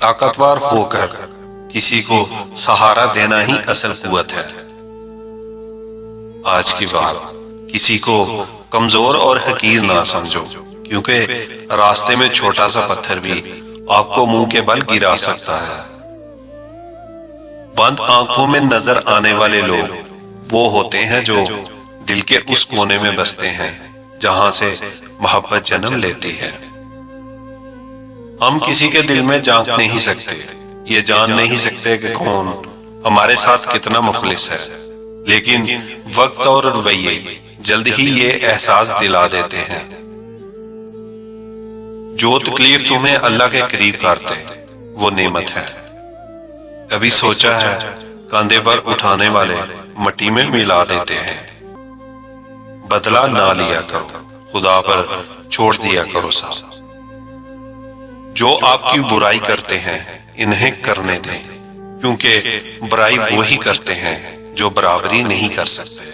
طاقتور ہو کر کسی کو سہارا دینا ہی اصل قوت ہے۔ آج کی بات، کسی کو کمزور اور حقیر نہ سمجھو، کیونکہ راستے میں چھوٹا سا پتھر بھی آپ کو منہ کے بل گرا سکتا ہے۔ بند آنکھوں میں نظر آنے والے لوگ وہ ہوتے ہیں جو دل کے اس کونے میں بستے ہیں جہاں سے محبت جنم لیتی ہے۔ ہم کسی کے دل میں جھانک نہیں سکتے، یہ جان نہیں سکتے کہ کون ہمارے ساتھ کتنا مخلص ہے، لیکن وقت اور رویے جلد ہی یہ احساس دلا دیتے ہیں۔ جو تکلیف تمہیں اللہ کے قریب کرتے وہ نعمت ہے۔ کبھی سوچا ہے کاندھے پر اٹھانے والے مٹی میں ملا دیتے ہیں۔ بدلہ نہ لیا کرو، خدا پر چھوڑ دیا کرو سب۔ جو آپ کی برائی کرتے ہیں انہیں کرنے دیں، کیونکہ برائی وہی کرتے ہیں جو برابری نہیں کر سکتے۔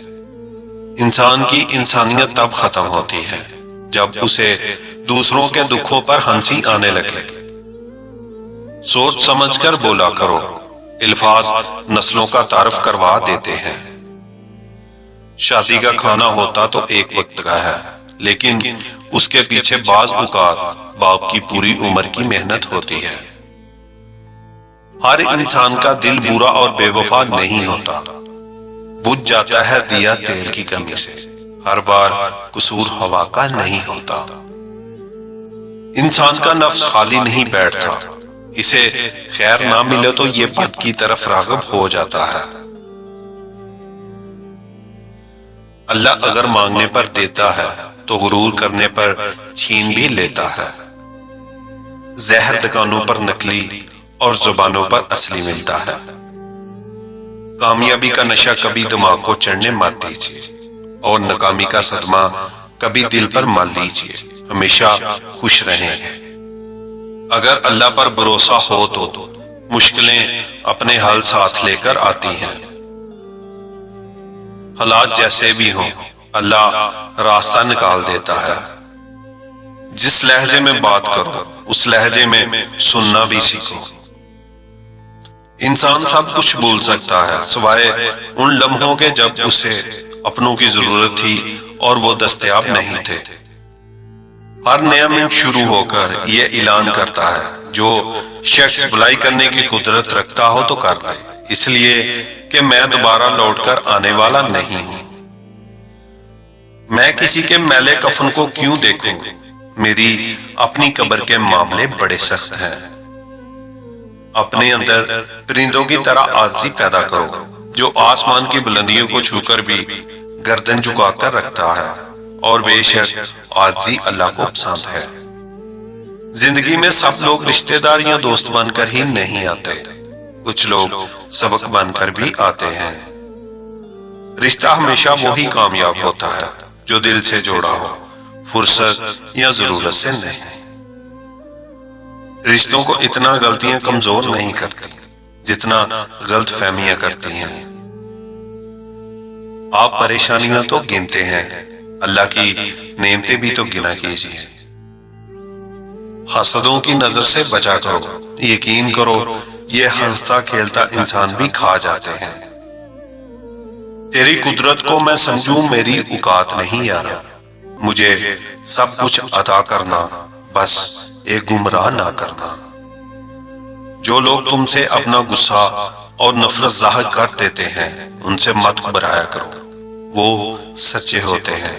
انسان کی انسانیت تب ختم ہوتی ہے جب اسے دوسروں کے دکھوں پر ہنسی آنے لگے۔ سوچ سمجھ کر بولا کرو، الفاظ نسلوں کا تعارف کروا دیتے ہیں۔ شادی کا کھانا ہوتا تو ایک وقت کا ہے، لیکن اس کے پیچھے بعض اوقات باپ کی پوری عمر کی محنت ہوتی ہے۔ ہر انسان کا دل برا اور بے وفا نہیں ہوتا، بجھ جاتا ہے دیا تیل کی کمی سے۔ ہر بار قصور ہوا کا نہیں ہوتا۔ انسان کا نفس خالی نہیں بیٹھتا، اسے خیر نہ ملے تو یہ بد کی طرف راغب ہو جاتا ہے۔ اللہ اگر مانگنے پر دیتا ہے تو غرور کرنے پر چھین بھی لیتا ہے۔ زہر دکانوں پر نکلی اور زبانوں پر اصلی ملتا ہے۔ کامیابی کا نشہ کبھی دماغ کو چڑھنے مت دیجیے، اور ناکامی کا صدمہ کبھی دل پر مال لیجیے۔ ہمیشہ خوش رہیں۔ اگر اللہ پر بھروسہ ہو تو مشکلیں اپنے حل ساتھ لے کر آتی ہیں۔ حالات جیسے بھی ہوں اللہ راستہ نکال دیتا ہے۔ جس لہجے میں بات کرو اس لہجے میں سننا بھی سیکھو۔ انسان سب کچھ بھول سکتا ہے سوائے ان لمحوں کے جب اسے اپنوں کی ضرورت تھی اور وہ دستیاب نہیں تھے۔ ہر نیا منٹ شروع ہو کر یہ اعلان کرتا ہے، جو شخص بھلائی کرنے کی قدرت رکھتا ہو تو کر لے، اس لیے کہ میں دوبارہ لوٹ کر آنے والا نہیں ہوں۔ میں کسی کے میلے کفن کو کیوں دیکھوں؟ میری اپنی قبر کے معاملے بڑے سخت ہیں۔ اپنے اندر پرندوں کی طرح عاجزی پیدا کرو، جو آسمان کی بلندیوں کو چھو کر بھی گردن جھکا کر رکھتا ہے، اور بے شک عاجزی اللہ کو پسند ہے۔ زندگی میں سب لوگ رشتہ دار یا دوست بن کر ہی نہیں آتے، کچھ لوگ سبق بن کر بھی آتے ہیں۔ رشتہ ہمیشہ وہی کامیاب ہوتا ہے جو دل سے جوڑا ہو، فرصت یا ضرورت سے نہیں۔ رشتوں کو اتنا غلطیاں کمزور نہیں کرتی جتنا غلط فہمیاں کرتی ہیں۔ آپ پریشانیاں تو گنتے ہیں، اللہ کی نعمتیں بھی تو گنا کیجیے۔ حسدوں کی نظر سے بچا کرو، یقین کرو یہ ہنستا کھیلتا انسان بھی کھا جاتے ہیں۔ تیری قدرت کو میں سمجھوں میری اوقات نہیں یارا، مجھے سب کچھ عطا کرنا، بس ایک گمراہ نہ کرنا۔ جو لوگ تم سے اپنا غصہ اور نفرت ظاہر کر دیتے ہیں ان سے مت گھبرایا کرو، وہ سچے ہوتے ہیں۔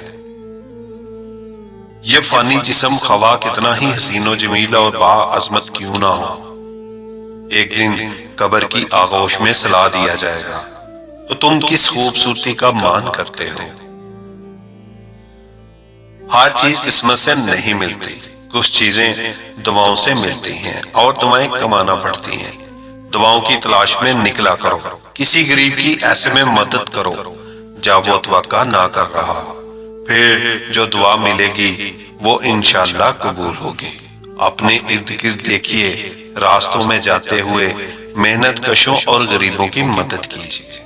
یہ فانی جسم خواہ کتنا ہی حسین و جمیل اور با عظمت کیوں نہ ہو، ایک دن قبر کی آغوش میں سلا دیا جائے گا، تو تم کس خوبصورتی کا مان کرتے ہو۔ ہر چیز قسمت سے نہیں ملتی، کچھ چیزیں دعاؤں سے ملتی ہیں اور دعائیں کمانا پڑتی ہیں۔ دعاؤں کی تلاش میں نکلا کرو، کسی غریب کی ایسے میں مدد کرو جب وہ توقع نہ کر رہا، پھر جو دعا ملے گی وہ انشاءاللہ قبول ہوگی۔ اپنے ارد گرد دیکھیے، راستوں میں جاتے ہوئے محنت کشوں اور غریبوں کی مدد کیجیے۔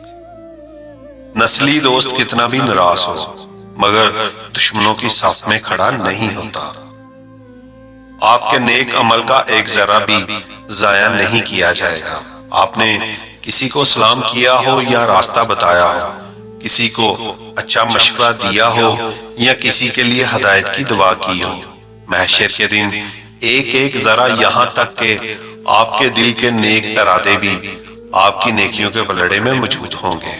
نسلی دوست کتنا بھی ناراض ہو مگر دشمنوں کی صف میں کھڑا نہیں ہوتا۔ آپ کے نیک عمل کا ایک ذرہ بھی ضائع نہیں کیا جائے گا۔ آپ نے کسی کو سلام کیا ہو یا راستہ بتایا ہو، کسی کو اچھا مشورہ دیا ہو یا کسی کے لیے ہدایت کی دعا کی ہو، محشر کے دن ایک ایک ذرا یہاں تک کہ آپ کے دل کے نیک ارادے بھی آپ کی نیکیوں کے پلڑے میں موجود ہوں گے۔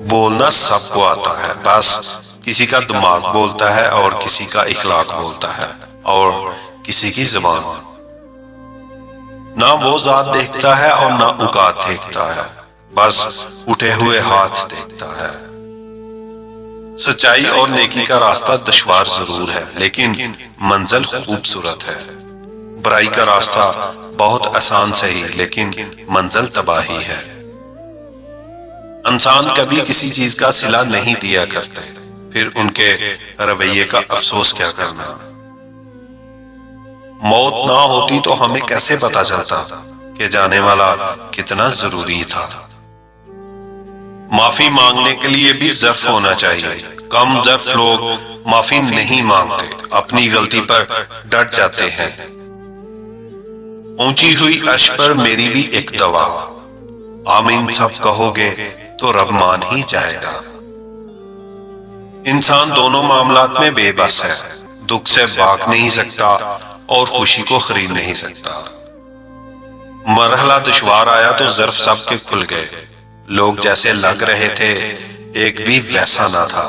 بولنا سب کو آتا ہے، بس کسی کا دماغ بولتا ہے اور کسی کا اخلاق بولتا ہے اور کسی کی زبان۔ نہ وہ ذات دیکھتا ہے اور نہ اوقات دیکھتا ہے، بس اٹھے ہوئے ہاتھ دیکھتا ہے۔ سچائی اور نیکی کا راستہ دشوار ضرور ہے لیکن منزل خوبصورت ہے۔ برائی کا راستہ بہت آسان سہی لیکن منزل تباہی ہے۔ انسان کبھی کسی چیز کا صلہ نہیں دیا کرتے، پھر ان کے رویے کا افسوس کیا کرنا۔ موت نہ ہوتی تو ہمیں کیسے پتا چلتا کہ جانے والا کتنا ضروری تھا۔ معافی مانگنے کے لیے بھی ظرف ہونا چاہیے۔ کم ظرف لوگ معافی نہیں مانگتے، اپنی غلطی پر ڈٹ جاتے ہیں۔ اونچی ہوئی عرش پر میری بھی ایک دعا، آمین سب کہو گے تو رب مان ہی جائے گا۔ انسان دونوں معاملات میں بے بس ہے، دکھ سے بھاگ نہیں سکتا اور خوشی کو خرید نہیں سکتا۔ مرحلہ دشوار آیا تو ظرف سب کے کھل گئے، لوگ جیسے لگ رہے تھے ایک بھی ویسا نہ تھا۔